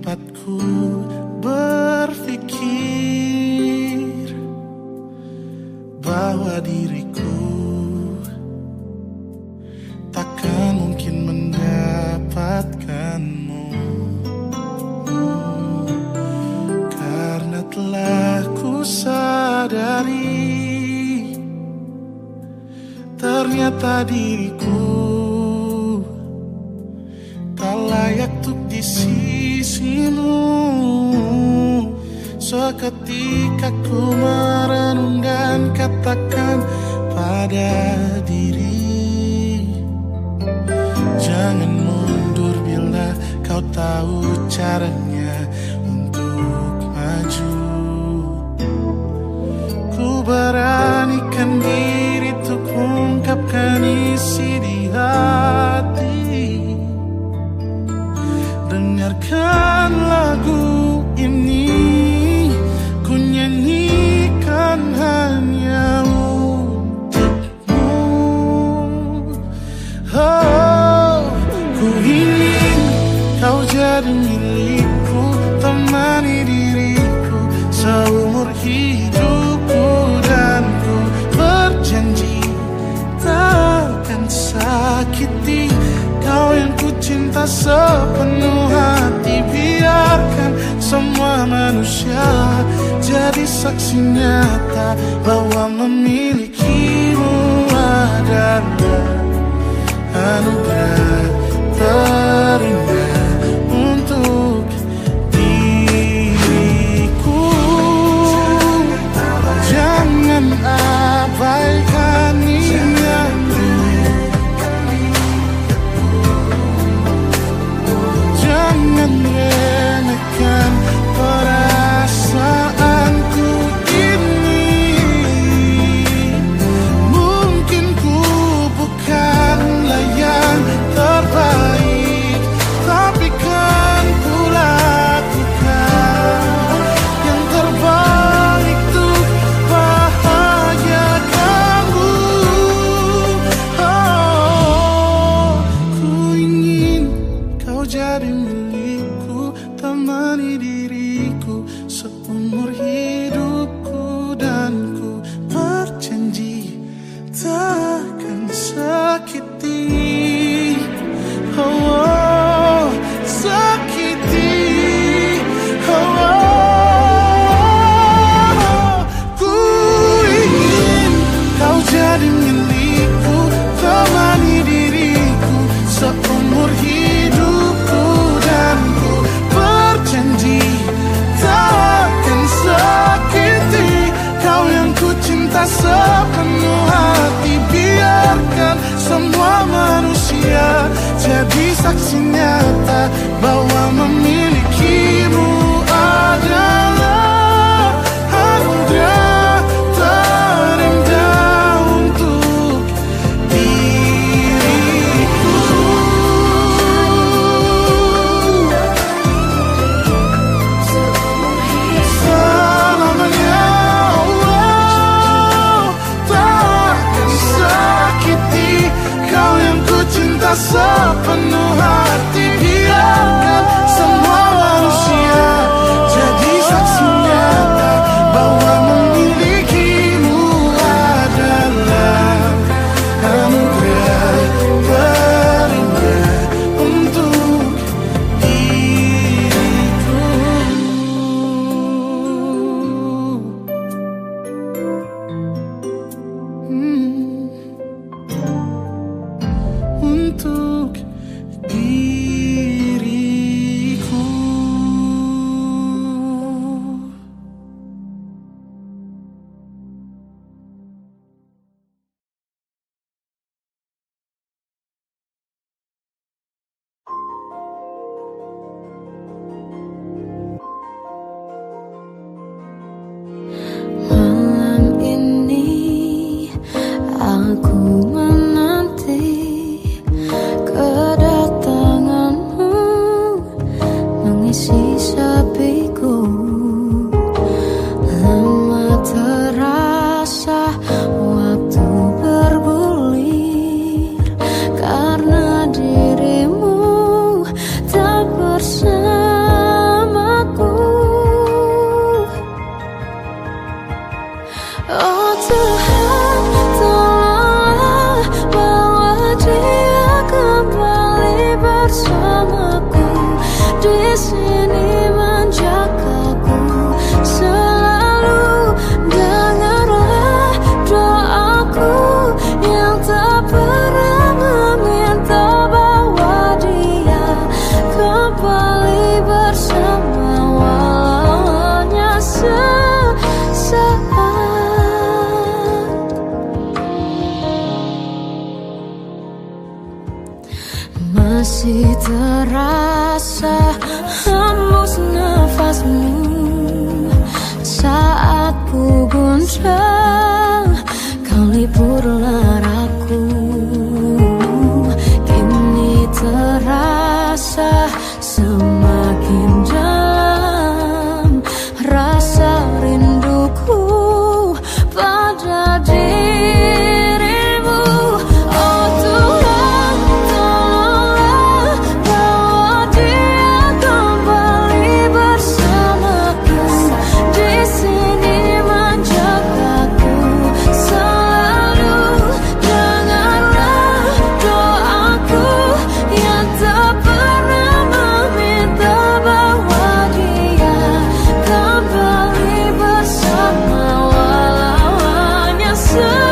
tempatku berpikir bahwa diriku takkan mungkin mendapatkanmu, karena telah ku sadari ternyata diriku tak layak untuk di sisimu. Seketika ku merenung dan katakan pada diri, jangan mundur bila kau tahu caranya untuk maju. Ku beranikan diri untuk ungkapkan isi di hati. Dengarkan lagu ini, ku nyanyikan hanya untukmu. Oh, ku ingin kau jadi milikku, temani diriku seumur hidupku, dan ku berjanji takkan sakiti kau yang ku cinta sepenuh hati. Biarkan semua manusia jadi saksi nyata bahwa memilikimu adalah anugerah terindah untuk diriku. Jangan abaikan niatku, jangan remehkan perasaanku ini. Mungkin ku bukanlah yang terbaik, tapi kan ku lakukan yang terbaik untuk bahagiakanmu. Oh, ku ingin kau jadi milikku, temani diriku seumur hidupku, dan ku berjanji takkan sakiti, oh, sakiti, oh. Ku ingin kau jadi milikku, temani diriku seumur hidupku, dan ku berjanji takkan sakiti kau yang ku cinta sepenuh hati. Biarkan semua manusia jadi saksi nyata bahwa memilikimu adalah anugerah terindah untuk diriku. Selamanya, oh, takkan sakiti kau yang ku cinta sepenuh hati. Biarkan semua manusia jadi saksi nyata bahwa memilikimu adalah anugerah terindah untuk diriku. Untuk diriku. Malam ini aku menanti kedatanganmu, mengisi sepiku. Lama terasa waktu bergulir, karena dirimu tak bersama. sini menjagaku selalu. Dengarlah doaku yang tak pernah meminta, bawa dia kembali bersama walau hanya sesaat. Masih terasa hembus nafasmu saat ku guncang, kau lipurlah raku. Kini terasa semakin dalam rasa rinduku pada dirimu. Oh Tuhan, tolonglah bawa dia kembali bersamaku, di sini menjagaku selalu. Dengarlah doaku yang tak pernah meminta, bawa dia kembali bersama walau hanya sesaat.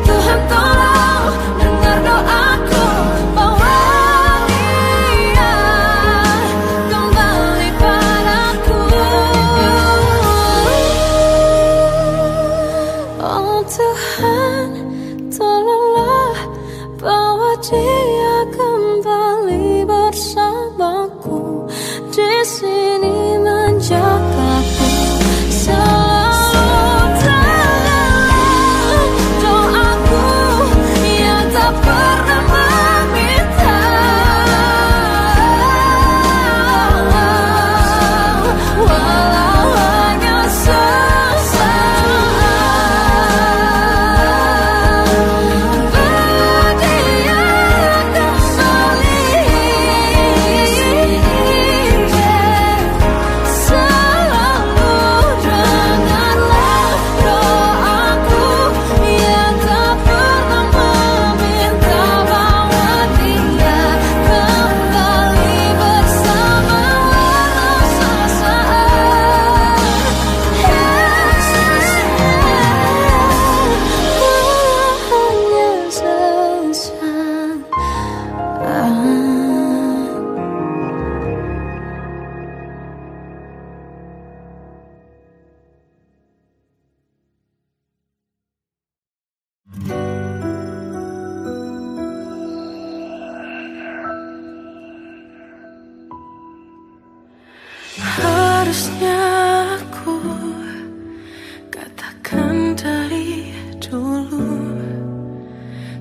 Tuhan tolong dengar doaku, bawa dia kembali padaku. Oh Tuhan, tolonglah bawa dia kembali bersamaku, di sini menjagaku selalu. Dengarlah doaku yang tak pernah meminta, walau hanya sesaat. Bawa dia kembali selalu. Dengarlah doaku yang tak pernah meminta, bawa dia kembali bersama walau sesaat. Hanya sesaat. Harusnya aku katakan dari dulu,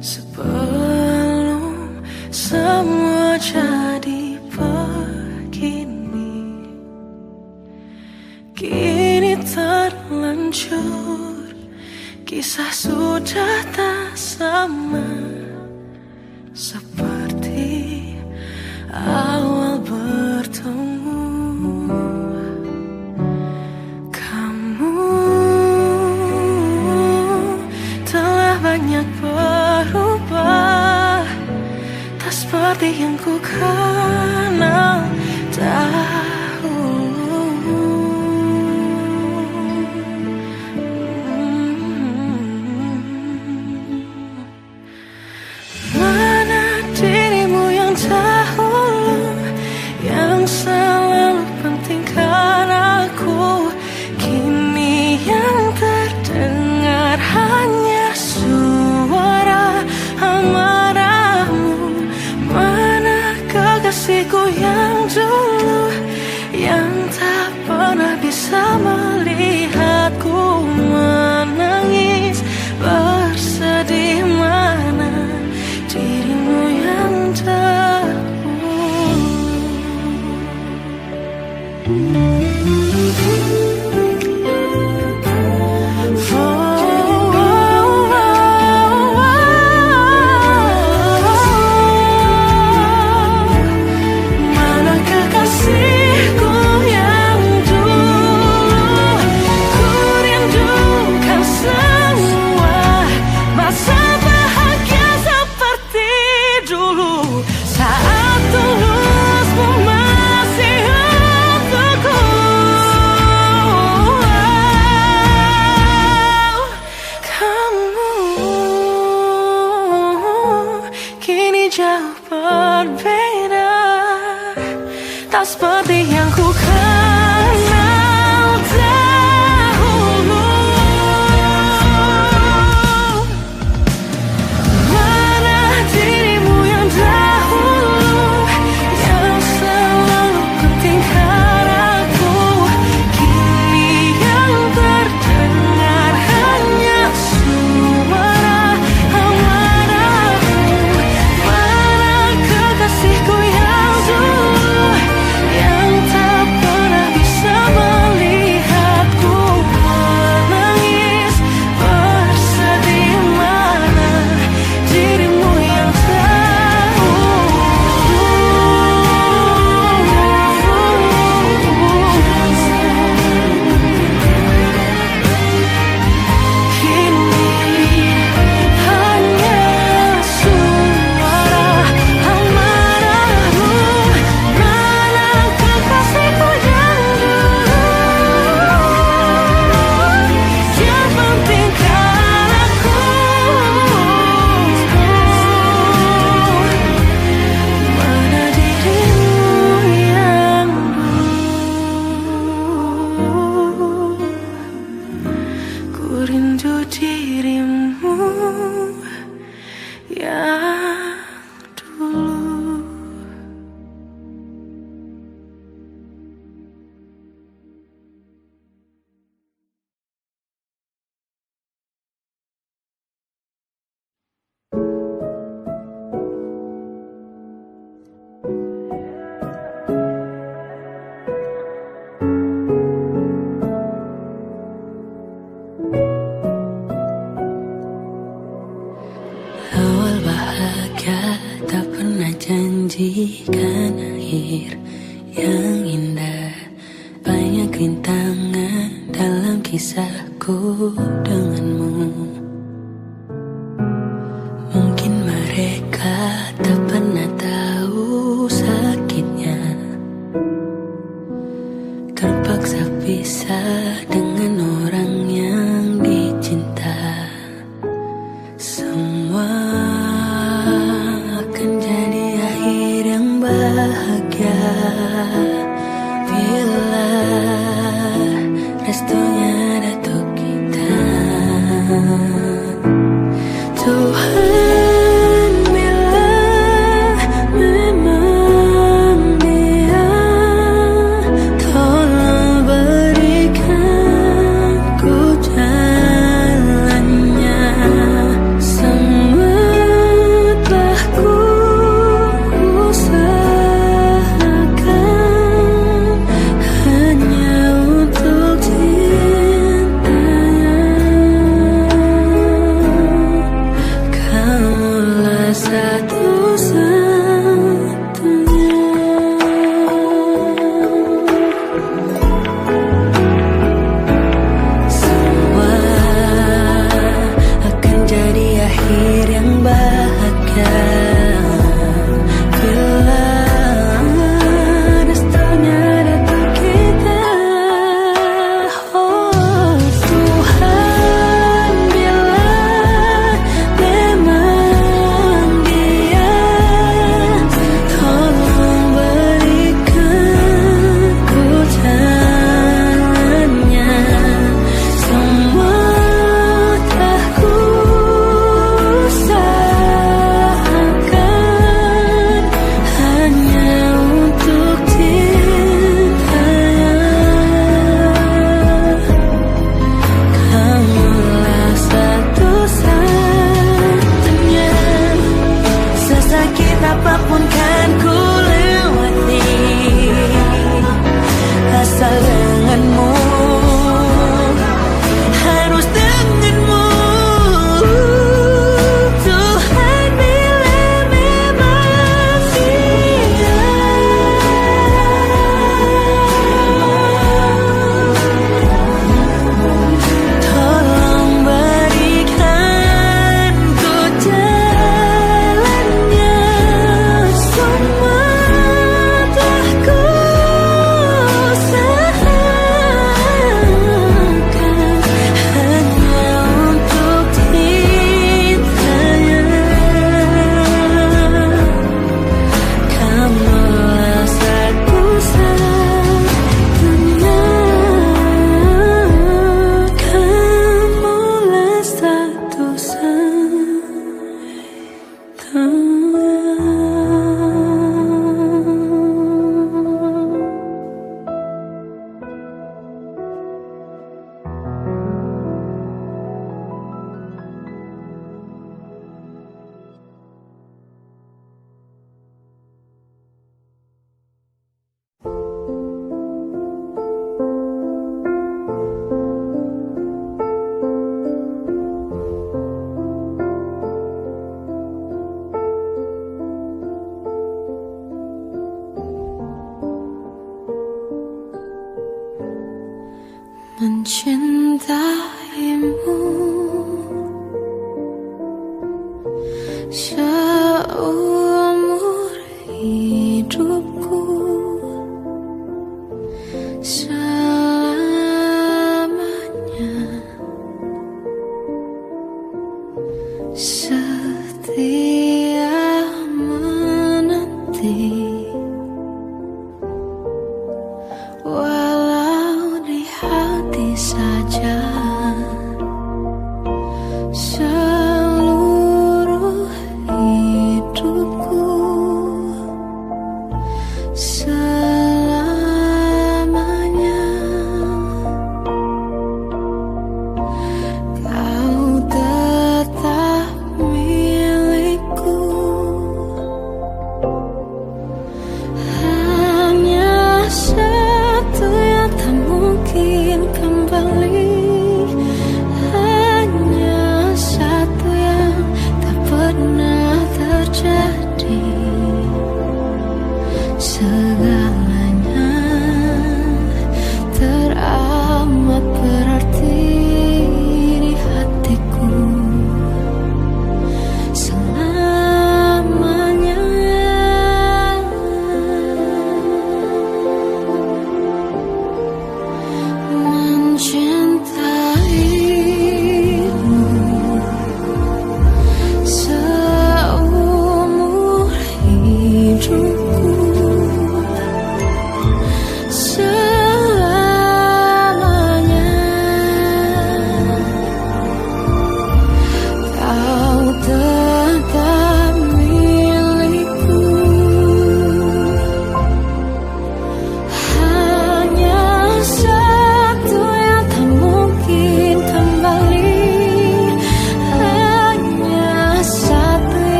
sebelum semua jadi begini. Kini terlanjur, kisah sudah tak sama seperti awal bertemu. Kamu telah banyak berubah, tak seperti yang ku kenal dahulu. Mana dirimu yang dahulu, yang selalu pentingkan aku, kini yang terdengar hanya suara amarahmu. Mana kekasihku yang dulu, jauh berbeda, tak seperti yang ku kenal dahulu. Mana dirimu yang dahulu, yang selalu pentingkan aku. Kini yang terdengar hanya suara amarahmu. Mana kekasihku yang dulu, yang tak pernah bisa melihatku menangis bersedih. Mana dirimu yang kini hanya suara amarahmu. Mana kekasihku yang dulu, yang pentingkan aku. Mana dirimu yang dulu, ku rindu dirimu yang dulu. Awal bahagia tak pernah janjikan akhir yang indah. Banyak rintangan dalam kisahku denganmu. Mungkin mereka tak pernah tahu sakitnya terpaksa pisah dengan orang yang dicinta. Semua akan jadi akhir yang bahagia bila restunya datuk kita. Tuhan, bila memang dia, tolong berikan ku jalannya. Semua telah ku usahakan hanya untuk cintanya. Kamulah satu-satunya. Semua akan jadi akhir yang bahagia bila restunya datang kita. Oh Tuhan, bila memang dia, mencintaimu seumur hidupku, selamanya setia menanti. Walau di hati saja seluruh hidup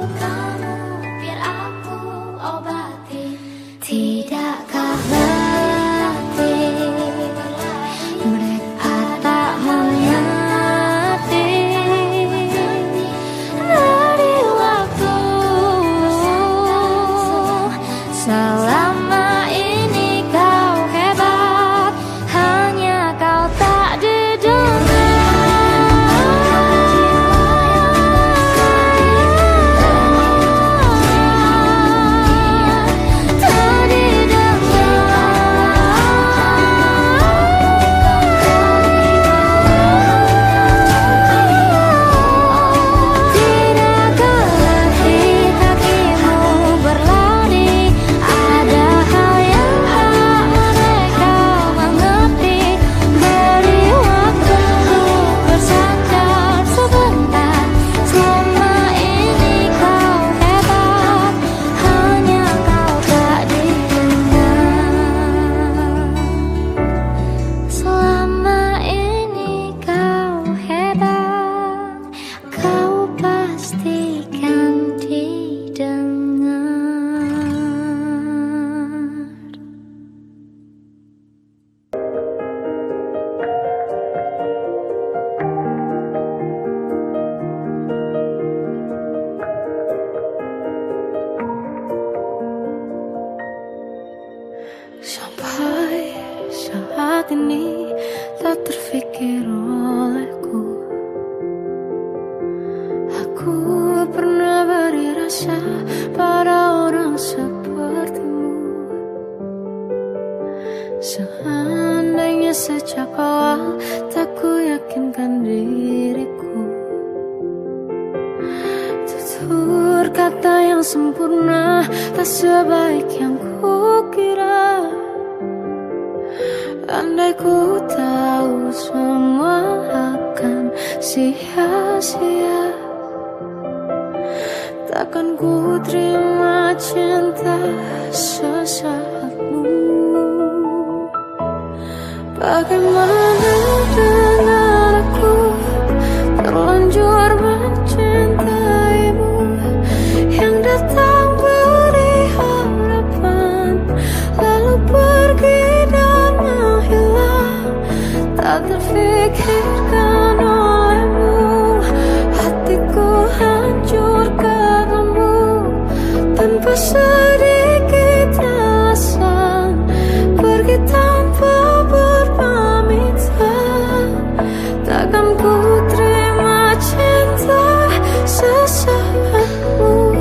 kamu biar aku obati. Tidakkah letih mereka tak mengerti dari waktu selama ini kau hebat, hanya kau tak didengar. Sampai saat ini tak terfikir olehku, aku pernah beri rasa pada orang sepertimu. Seandainya sejak awal tak ku yakinkan diriku, tutur kata yang sempurna tak sebaik yang ku kira. Andai ku tahu semua akan sia-sia, takkan ku terima cinta sesaatmu. Bagaimana dengan aku terlanjur mencintaimu, yang datang beri harapan lalu pergi dan menghilang, tak terfikirkan olehmu. Hatiku hancur karenamu tanpa sedikit alasan, pergi tanpa berpamitan. Takkan ku terima cinta sesaatmu.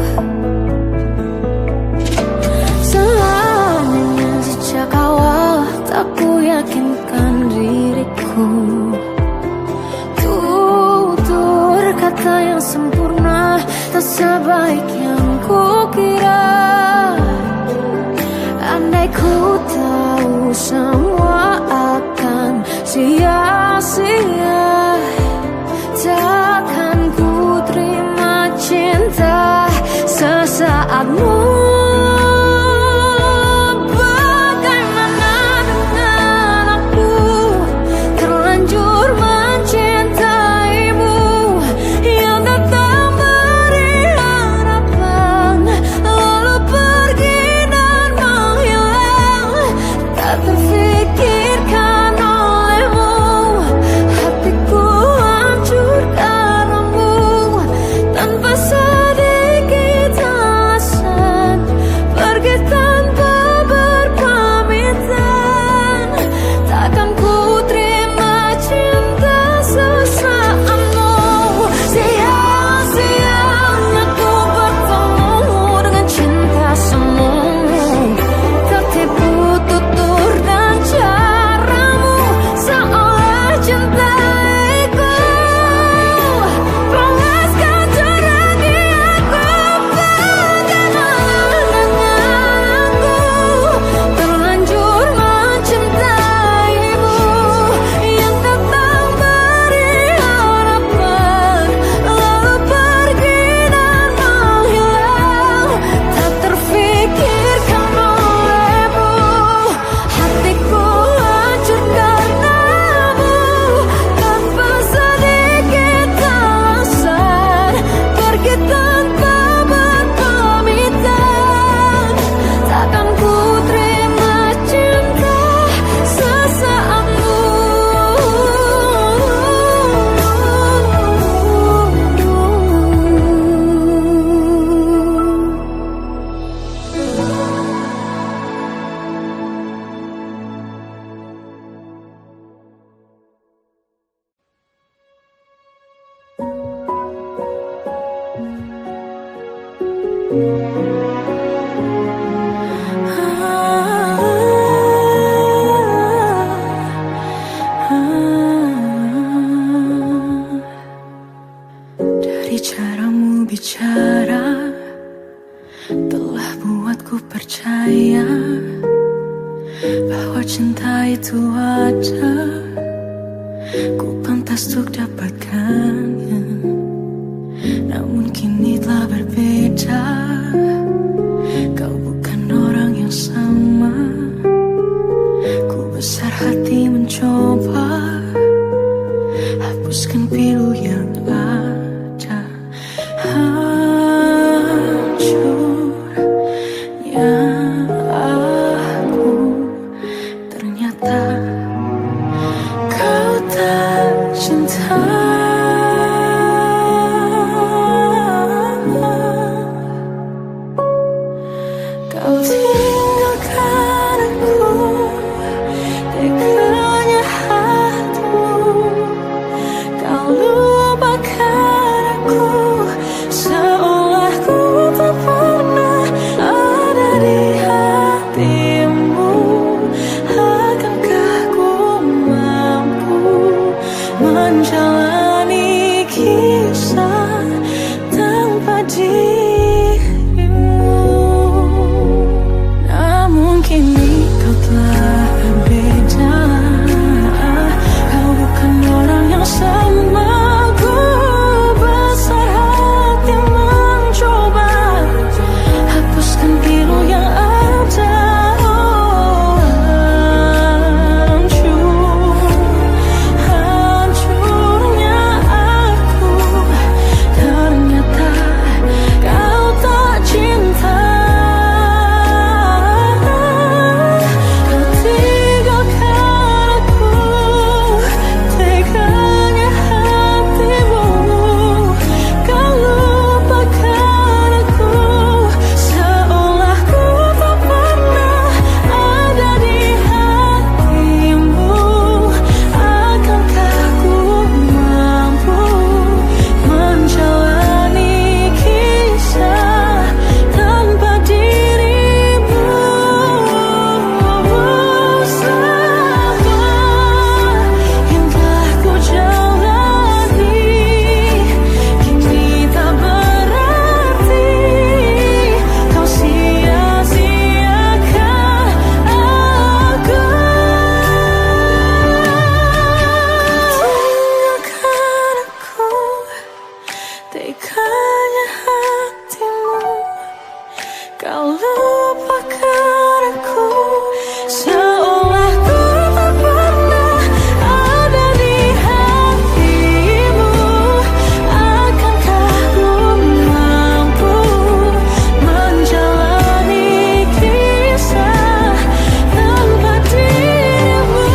Selamanya sejak awal tak ku yakinkan diriku, tutur kata yang sempurna tak sebaik yang ku kira. Andai ku tahu semua akan sia-sia, takkan ku terima cinta sesaatmu. Terfikirkan olehmu, hatiku Dari caramu bicara telah buatku percaya bahwa cinta itu ada, ku pantas untuk dapatkannya. Namun kini telah berbeda, kau bukan orang yang sama. Ku besar hati mencoba hapuskan pilu yang ada. Hancurnya aku, ternyata kau tak cinta. Kau tinggalkan aku, teganya hatimu. Kau lupakan aku, seolah ku tak pernah ada di hatimu. Akankah ku mampu menjalani kisah tanpa dirimu? Namun kini kau telah berbeda, kau bukan orang yang sama. Ku besar hati mencoba hapuskan pilu yang ada. Hancurnya aku, ternyata kau tak cinta. Kau tinggalkan aku, teganya hatimu. Kau lupakan aku, seolah ku tak pernah ada di hatimu. Akankah ku mampu menjalani kisah tanpa dirimu? Semua yang telah ku jalani kini tak berarti. Kau sia-siakan aku. Tinggalkan aku, teganya hatimu. Kau lupakan aku, seolah ku tak pernah ada di hatimu. Akankah ku mampu menjalani kisah tanpa dirimu?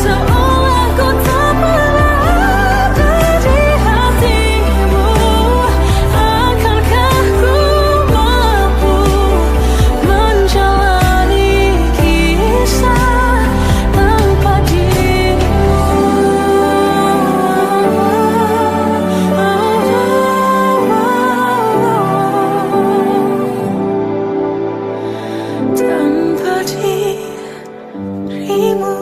Seolah ku tak pernah ada di hatimu. Akankah ku mampu menjalani kisah tanpa dirimu? Tanpa dirimu.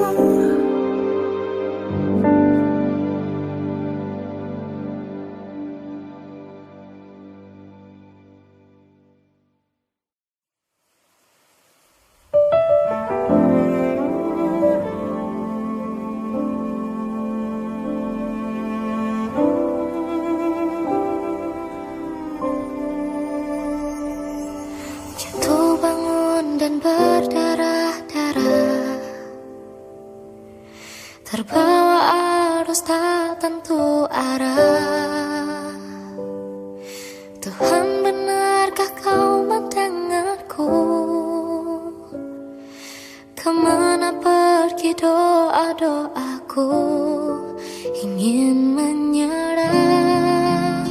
Jatuh bangun dan berdarah-darah, terbawa arus tak tentu arah. Tuhan, benarkah kau mendengarku? Kemana pergi doa-doaku? Ingin menyerah,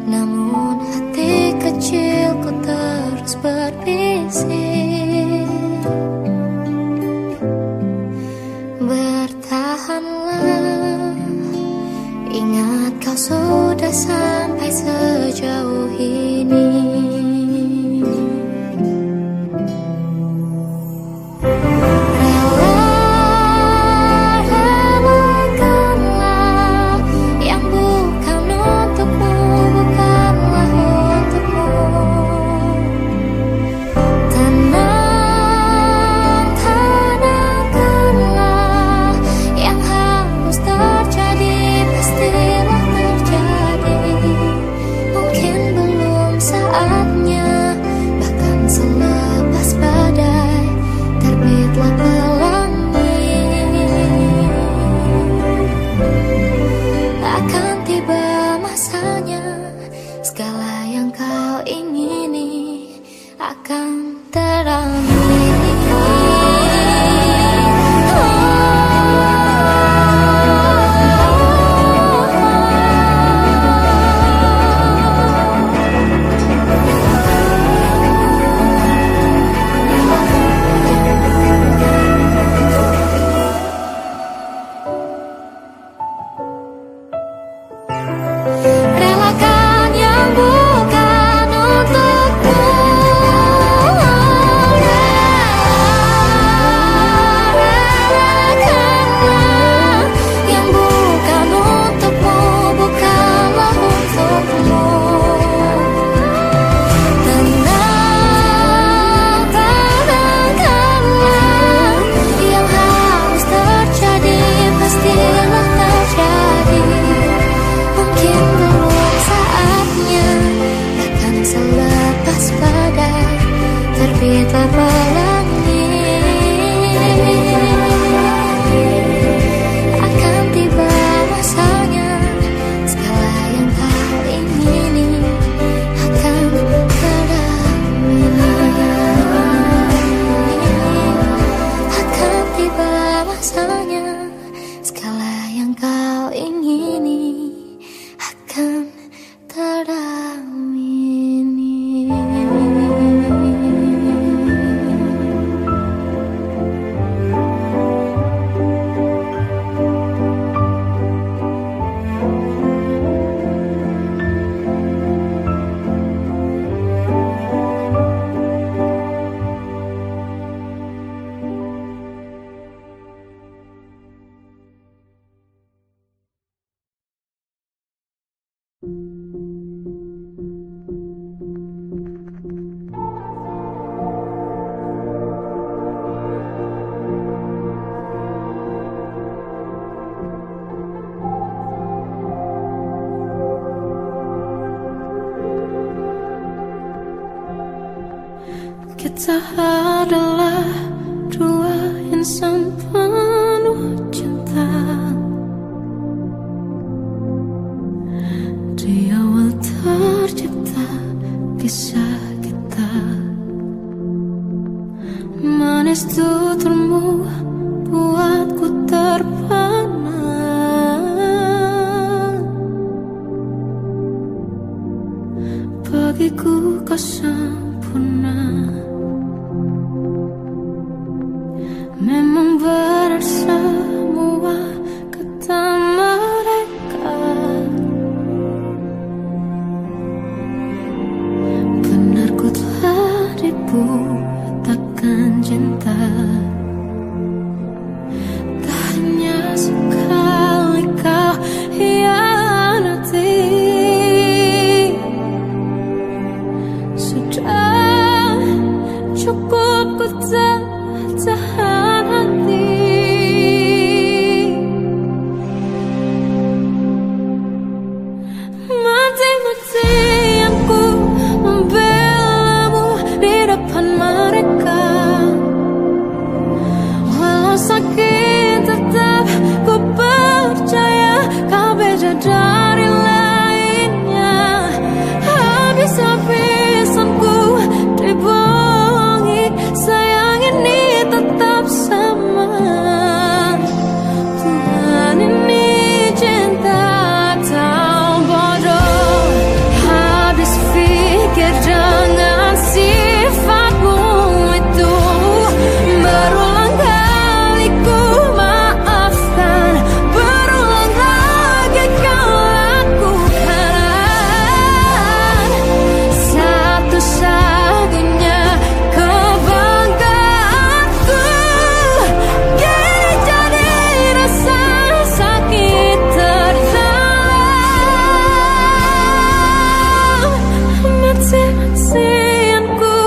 namun hati kecilku terus berbisik. Kita adalah dua insan penuh cinta. Di awal tercipta kisah kita, manis tuturmu buatku terpana. Bagiku kau sempurna. Memang benar semua kata mereka, benar ku telah dibutakan cinta. Tadinya sekali kau hianati, sudah cukup ku tahan hati. Mati-matian ku membelamu di depan mereka. Walau sakit tetap ku percaya kau beda dari lainnya. Habis-habisan ku dibohongi, sayang ini tetap sama. Tuhan ini cinta atau bodoh. Habis pikir dengan sifatmu itu, berulang kali ku maafkan, berulang lagi kau lakukan. Satu-satunya kebanggaanku kini jadi rasa sakit terdalam. Mati-matian ku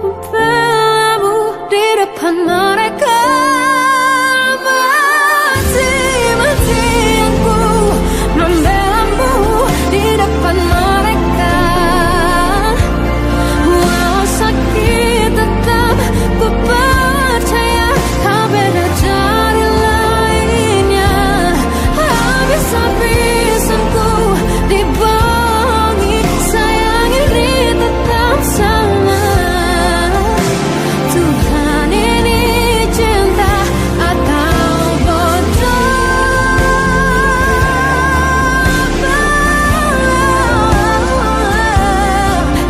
membelamu di depan mereka. Mati-matian ku membelamu di depan mereka. Walau sakit tetap ku percaya kau beda dari lainnya. Habis-habisan ku dibohongi, sayang ini tetap sama. Tuhan ini cinta atau bodoh.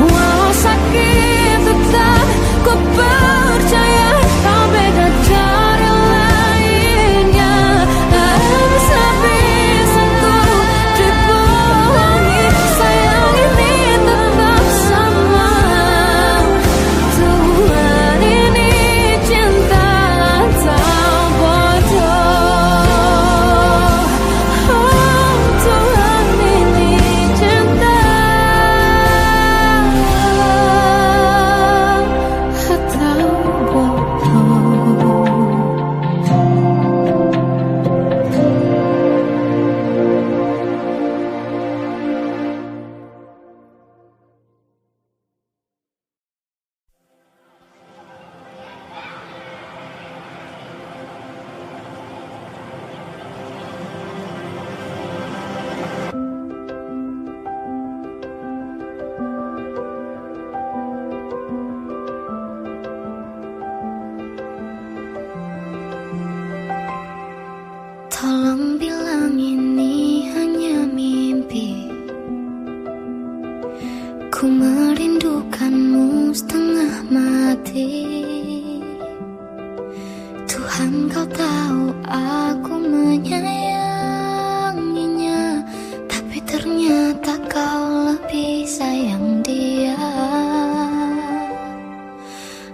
Walau sakit tetap ku percaya kau beda dari lainnya. Habis-habisan ku dibohongi, sayang ini tetap sama. Tuhan ini cinta atau bodoh. Oh, Tuhan ini cinta atau bodoh. Tolong bilang ini hanya mimpi. Ku merindukanmu setengah mati. Tuhan, kau tahu aku menyayanginya, tapi ternyata kau lebih sayang dia.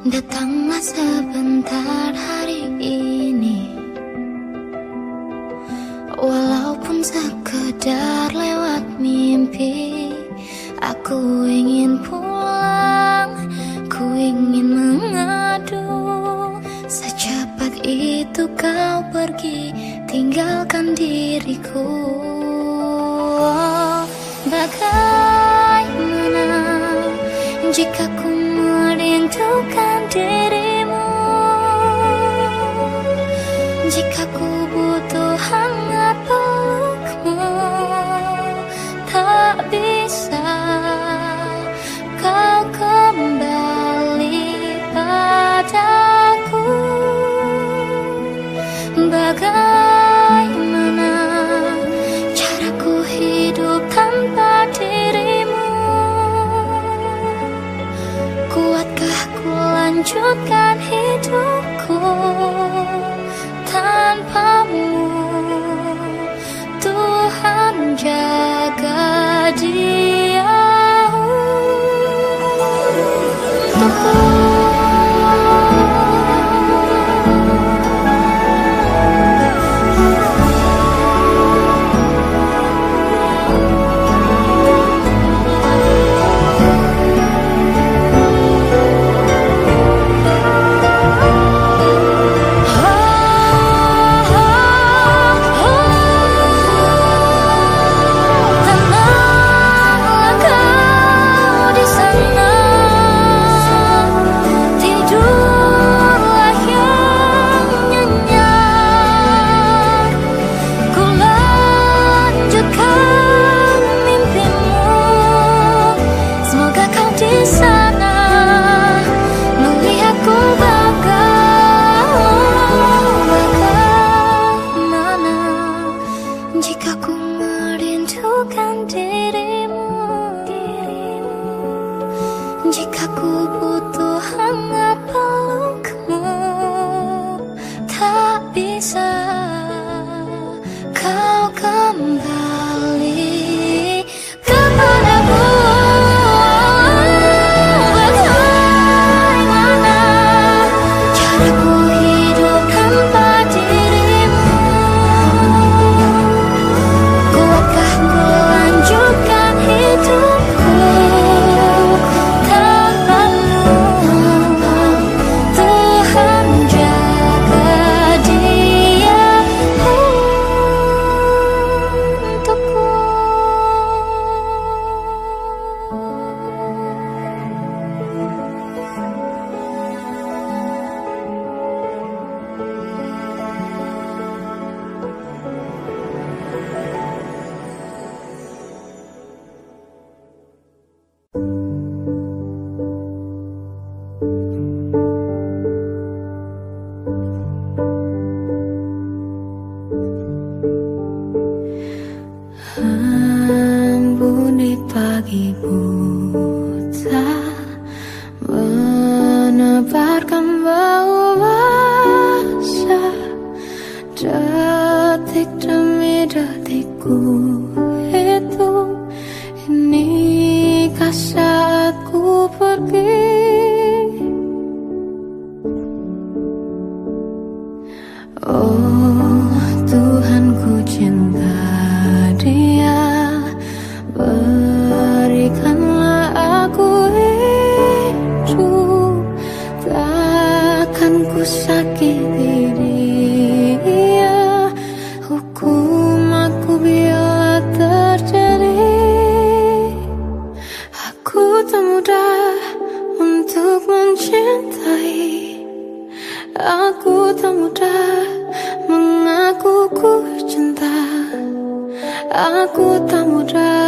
Datanglah sebentar hari ini, walaupun sekedar lewat mimpi. Aku ingin pulang, ku ingin mengadu. Secepat itu kau pergi, tinggalkan diriku. Bagaimana jika ku merindukan dirimu. Jika ku butuh hangat pelukmu, tak bisa kau kembali padaku. Bagaimana caraku hidup tanpa dirimu? Kuatkah ku lanjutkan hidupku tanpamu? Tuhan jaga dia untukku. Jika ku butuh hangat pelukmu, tak bisa kau kembali kepadaku. Bagaimana caraku hidup tanpa dirimu? Kuatkah ku lanjutkan hidupku pagi buta menebarkan bau basah. Detik demi detikku hitung, inikah saatku pergi? Oh Tuhan, ku cinta dia, berikanlah aku hidup, takkan ku sakiti dia. Hukum aku bila terjadi. Aku tak mudah untuk mencintai, aku tak mudah mengaku ku cinta, aku tak mudah